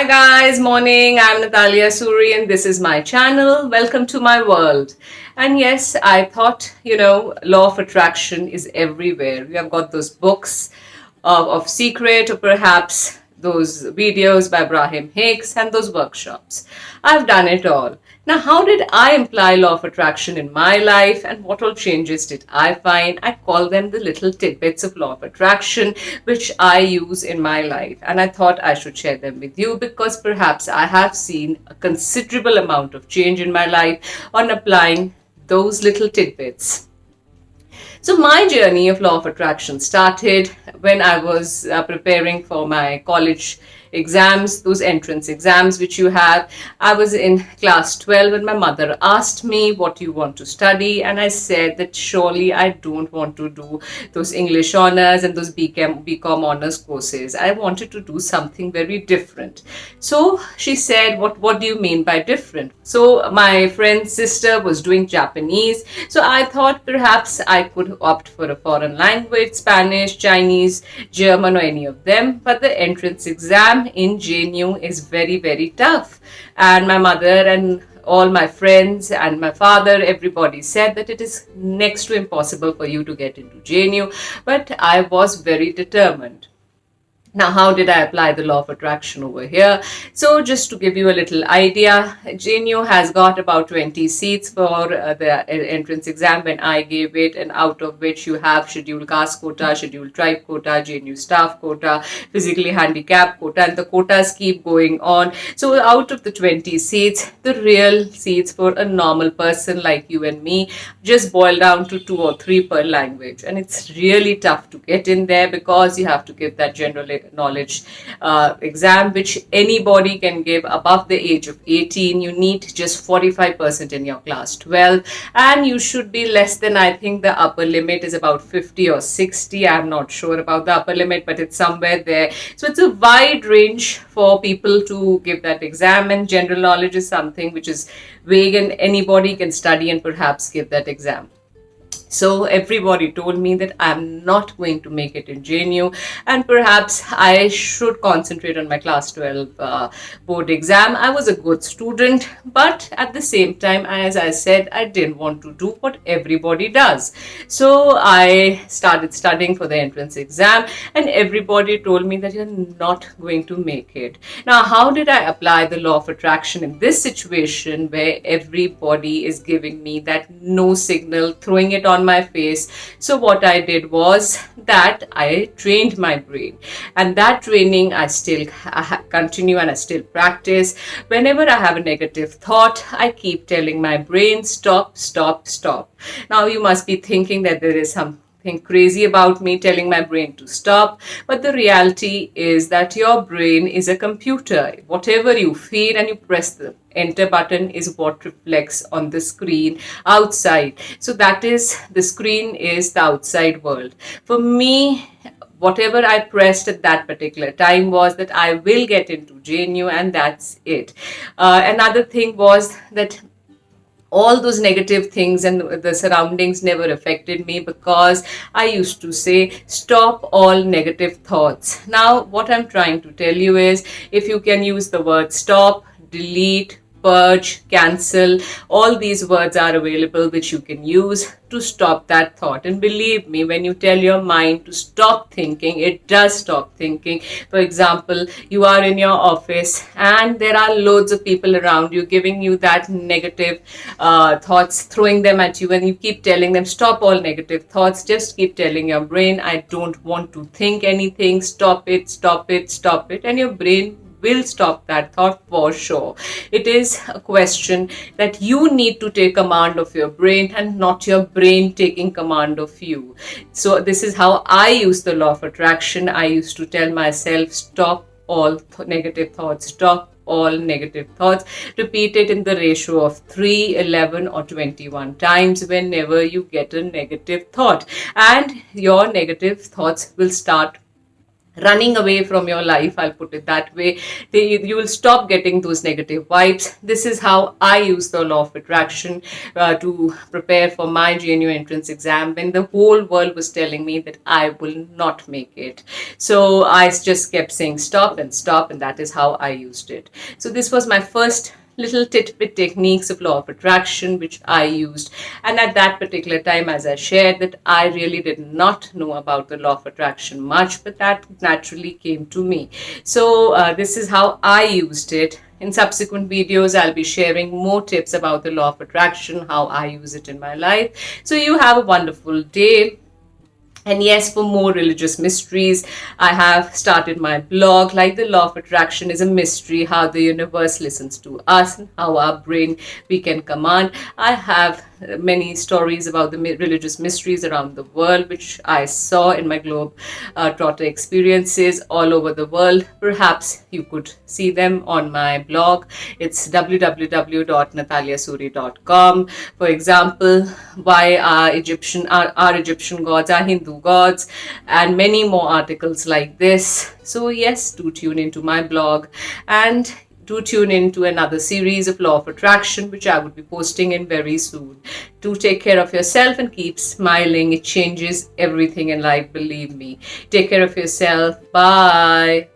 guys, morning. I'm Natalia Suri and this is my channel. Welcome to my world. And yes, I thought, law of attraction is everywhere. We have got those books of Secret, or perhaps those videos by Brahim Hicks and those workshops. I've done it all. Now, how did I apply law of attraction in my life and what all changes did I find? I call them the little tidbits of law of attraction which I use in my life. And I thought I should share them with you because perhaps I have seen a considerable amount of change in my life on applying those little tidbits. So my journey of law of attraction started when I was preparing for my college exams, those entrance exams which you have. I was in class 12 and my mother asked me, what do you want to study? And I said that surely I don't want to do those English honors and those BCom honors courses. I wanted to do something very different. So she said, what do you mean by different? So my friend's sister was doing Japanese. So I thought perhaps I could opt for a foreign language, Spanish, Chinese, German, or any of them. But the entrance exam in JNU is very, very tough. And my mother and all my friends and my father, everybody said that it is next to impossible for you to get into JNU. But I was very determined. Now, how did I apply the law of attraction over here? So just to give you a little idea, JNU has got about 20 seats for the entrance exam when I gave it, and out of which you have scheduled caste quota, scheduled tribe quota, JNU staff quota, physically handicapped quota, and the quotas keep going on. So out of the 20 seats, the real seats for a normal person like you and me just boil down to 2 or 3 per language. And it's really tough to get in there because you have to give that general knowledge exam which anybody can give above the age of 18. You need just 45% in your class 12 and you should be less than, I think the upper limit is about 50 or 60. I'm not sure about the upper limit, but it's somewhere there. So it's a wide range for people to give that exam, and general knowledge is something which is vague and anybody can study and perhaps give that exam. So everybody told me that I'm not going to make it in JNU and perhaps I should concentrate on my class 12 board exam. I was a good student, but at the same time, as I said, I didn't want to do what everybody does. So I started studying for the entrance exam and everybody told me that you're not going to make it. Now, how did I apply the law of attraction in this situation where everybody is giving me that no signal, throwing it on my face? So what I did was that I trained my brain, and that training I still continue and I still practice. Whenever I have a negative thought, I keep telling my brain, stop, stop, stop. Now you must be thinking that there is something crazy about me telling my brain to stop, but the reality is that your brain is a computer. Whatever you feel and you press the enter button is what reflects on the screen outside. So that is, the screen is the outside world. For me, whatever I pressed at that particular time was that I will get into JNU and that's it. Another thing was that all those negative things and the surroundings never affected me because I used to say, stop all negative thoughts. Now, what I'm trying to tell you is, if you can use the word stop, delete, purge, cancel, all these words are available which you can use to stop that thought. And believe me, when you tell your mind to stop thinking, it does stop thinking. For example, you are in your office and there are loads of people around you giving you that negative thoughts, throwing them at you, and you keep telling them, stop all negative thoughts. Just keep telling your brain, I don't want to think anything, stop it, stop it, stop it, and your brain will stop that thought for sure. It is a question that you need to take command of your brain and not your brain taking command of you. So this is how I use the law of attraction. I used to tell myself, stop all negative thoughts, stop all negative thoughts. Repeat it in the ratio of 3, 11 or 21 times whenever you get a negative thought, and your negative thoughts will start running away from your life, I'll put it that way. You will stop getting those negative vibes. This is how I use the law of attraction to prepare for my GNU entrance exam, when the whole world was telling me that I will not make it. So I just kept saying stop and stop, and that is how I used it. So this was my first little tidbit techniques of law of attraction which I used. And at that particular time, as I shared, that I really did not know about the law of attraction much, but that naturally came to me. So this is how I used it. In subsequent videos, I'll be sharing more tips about the law of attraction, how I use it in my life. So you have a wonderful day. And yes, for more religious mysteries, I have started my blog. Like the law of attraction is a mystery, how the universe listens to us and how our brain we can command. I have many stories about the religious mysteries around the world, which I saw in my globe trotter experiences all over the world. Perhaps you could see them on my blog. It's www.nataliasuri.com. For example, why our Egyptian gods are Hindu gods, and many more articles like this. So yes, do tune into my blog, and do tune into another series of law of attraction which I would be posting in very soon. Do take care of yourself and keep smiling. It changes everything in life, believe me. Take care of yourself. Bye.